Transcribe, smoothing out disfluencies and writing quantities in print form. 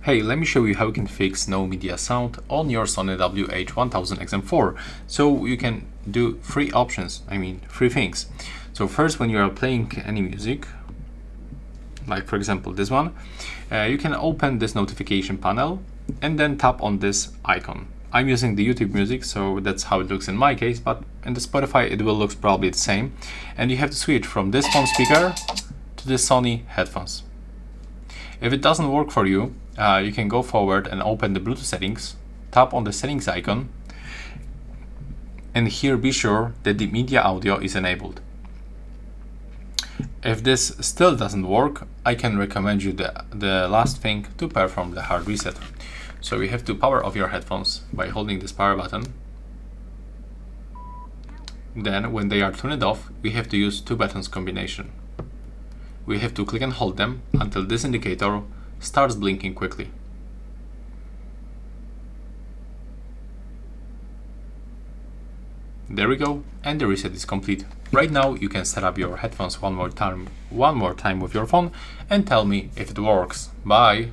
Hey, let me show you how you can fix no media sound on your Sony WH-1000XM4. So you can do three things. So first, when you are playing any music, like for example this one, you can open this notification panel and then tap on this icon. I'm using the YouTube music, so that's how it looks in my case, but in the Spotify it will look probably the same. And you have to switch from this phone speaker to the Sony headphones. If it doesn't work for you, you can go forward and open the Bluetooth settings, tap on the settings icon, and here be sure that the media audio is enabled. If this still doesn't work, I can recommend you the last thing to perform the hard reset. So you have to power off your headphones by holding this power button. Then when they are turned off, we have to use two buttons combination. We have to click and hold them until this indicator starts blinking quickly. There we go, and the reset is complete. Right now you can set up your headphones one more time with your phone and tell me if it works. Bye!